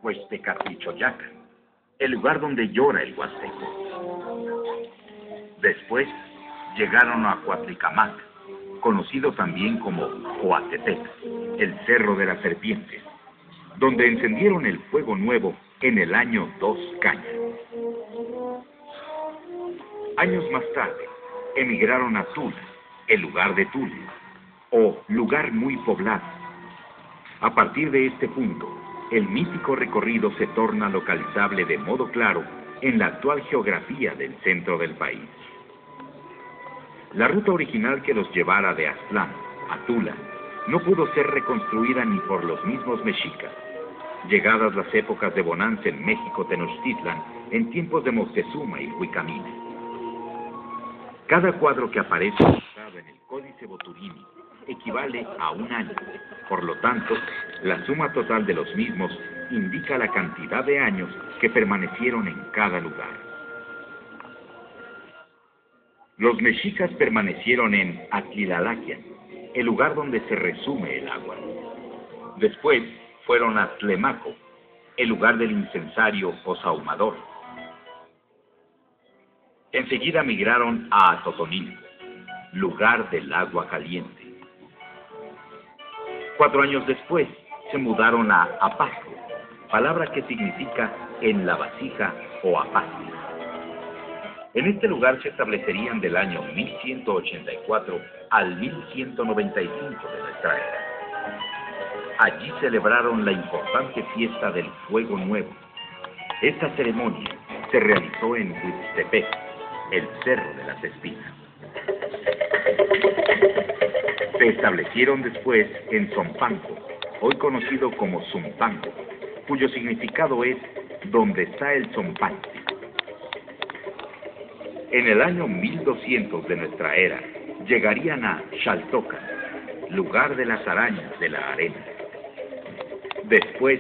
Huextecatlichoyac, el lugar donde llora el huasteco. Después llegaron a Coatlicamac, conocido también como Coatepec, el Cerro de las Serpientes, donde encendieron el fuego nuevo en el año 2 Caña. Años más tarde, emigraron a Tula, el lugar de Tule, o lugar muy poblado. A partir de este punto, el mítico recorrido se torna localizable de modo claro en la actual geografía del centro del país. La ruta original que los llevara de Aztlán a Tula no pudo ser reconstruida ni por los mismos mexicas, llegadas las épocas de bonanza en México Tenochtitlan en tiempos de Moctezuma y Huicamina. Cada cuadro que aparece en el Códice Boturini equivale a un año. Por lo tanto, la suma total de los mismos indica la cantidad de años que permanecieron en cada lugar. Los mexicas permanecieron en Atlilalaquian, el lugar donde se resume el agua. Después fueron a Tlemaco, el lugar del incensario o sahumador. Enseguida migraron a Atotonil, lugar del agua caliente. 4 años después se mudaron a Apasco, palabra que significa en la vasija o apasco. En este lugar se establecerían del año 1184 al 1195 de nuestra era. Allí celebraron la importante fiesta del Fuego Nuevo. Esta ceremonia se realizó en Huixtepec, el Cerro de las Espinas. Se establecieron después en Zompanco, hoy conocido como Zumpango, cuyo significado es donde está el zompante. En el año 1200 de nuestra era, llegarían a Xaltocan, lugar de las arañas de la arena. Después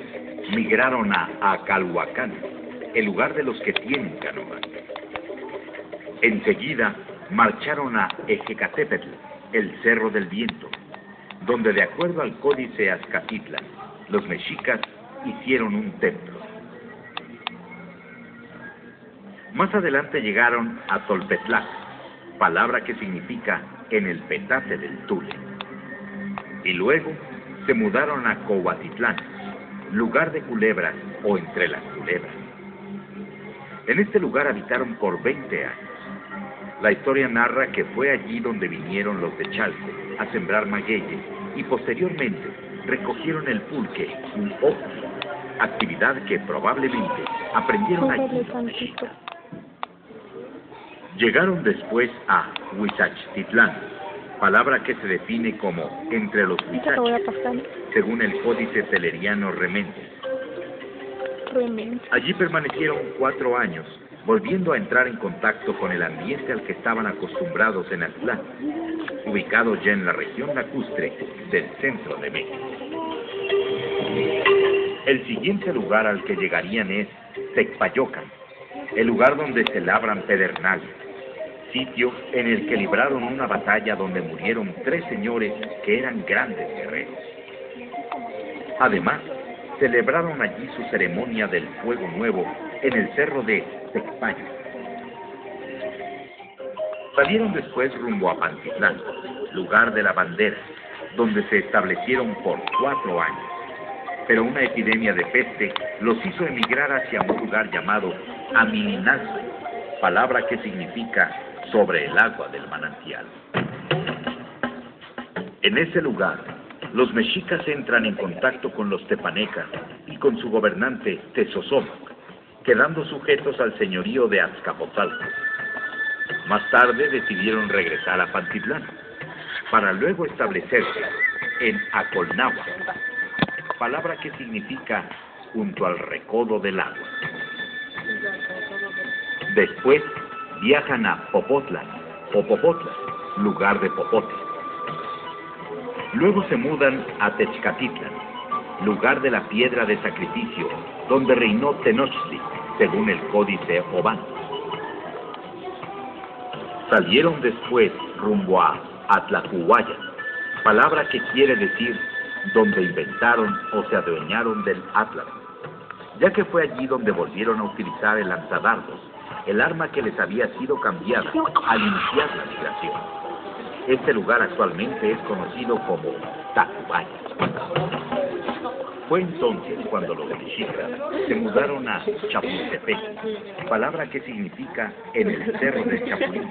migraron a Acalhuacán, el lugar de los que tienen canoas. Enseguida marcharon a Ejecatepetl, el Cerro del Viento, donde de acuerdo al Códice Azcatitlan, los mexicas hicieron un templo. Más adelante llegaron a Tolpetlac, palabra que significa en el petate del Tule. Y luego se mudaron a Cohuatitlán, lugar de culebras o entre las culebras. En este lugar habitaron por 20 años. La historia narra que fue allí donde vinieron los de Chalco a sembrar magueyes y posteriormente recogieron el pulque u opus, actividad que probablemente aprendieron allí los mexicas. Llegaron después a Huizachtlitlán, palabra que se define como entre los huizaches, según el Códice Teleriano Remendes. Allí permanecieron 4 años, volviendo a entrar en contacto con el ambiente al que estaban acostumbrados en Aztlán, ubicado ya en la región lacustre del centro de México. El siguiente lugar al que llegarían es Tecpayocan, el lugar donde se labran pedernales, sitio en el que libraron una batalla donde murieron 3 señores que eran grandes guerreros. Además, celebraron allí su ceremonia del Fuego Nuevo en el cerro de Tecpayo. Salieron después rumbo a Pantitlán, lugar de la bandera, donde se establecieron por 4 años. Pero una epidemia de peste los hizo emigrar hacia un lugar llamado Amininazo, palabra que significa sobre el agua del manantial. En ese lugar, los mexicas entran en contacto con los tepanecas y con su gobernante Tezozomoc, quedando sujetos al señorío de Azcapotzalco. Más tarde decidieron regresar a Pantitlán, para luego establecerse en Acolnáhuac, palabra que significa junto al recodo del agua. Después viajan a Popotla, o Popotla, lugar de popote. Luego se mudan a Techcatitlan, lugar de la piedra de sacrificio, donde reinó Tenochtli, según el Códice Obán. Salieron después rumbo a Atlacuhuaya, palabra que quiere decir donde inventaron o se adueñaron del Atlas, ya que fue allí donde volvieron a utilizar el lanzadardos, el arma que les había sido cambiada al iniciar la migración. Este lugar actualmente es conocido como Tacubaya. Fue entonces cuando los mexicas se mudaron a Chapultepec, palabra que significa en el cerro del Chapulín,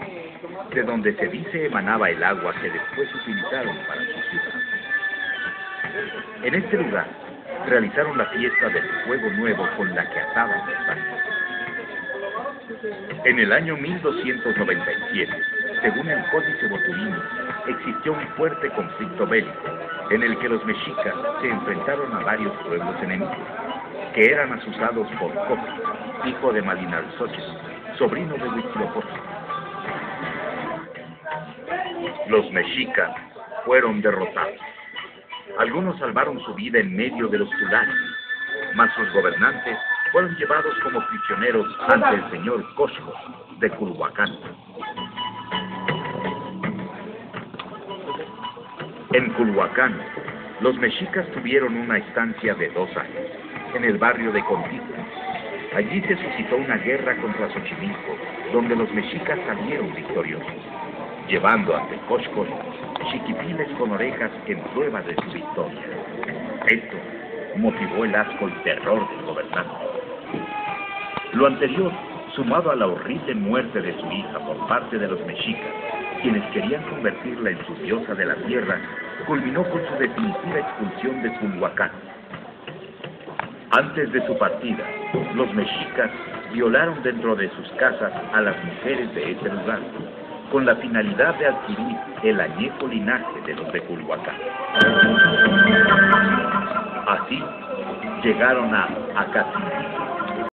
de donde se dice emanaba el agua que después utilizaron para su ciudad. En este lugar realizaron la fiesta del Fuego Nuevo con la que ataban los años. En el año 1297, según el Códice Boturini, existió un fuerte conflicto bélico en el que los mexicas se enfrentaron a varios pueblos enemigos, que eran asusados por Copi, hijo de Malinalxóchitl, sobrino de Huitzilopochtli. Los mexicas fueron derrotados. Algunos salvaron su vida en medio de los tulares, mas sus gobernantes fueron llevados como prisioneros ante el señor Coxcos de Culhuacán. En Culhuacán, los mexicas tuvieron una estancia de 2 años, en el barrio de Contigua. Allí se suscitó una guerra contra Xochimilco, donde los mexicas salieron victoriosos, llevando ante Coxcos chiquipiles con orejas en prueba de su victoria. Esto motivó el asco y terror del gobernante. Lo anterior, sumado a la horrible muerte de su hija por parte de los mexicas, quienes querían convertirla en su diosa de la tierra, culminó con su definitiva expulsión de Culhuacán. Antes de su partida, los mexicas violaron dentro de sus casas a las mujeres de ese lugar, con la finalidad de adquirir el añejo linaje de los de Culhuacán. Así, llegaron a Acatzintla,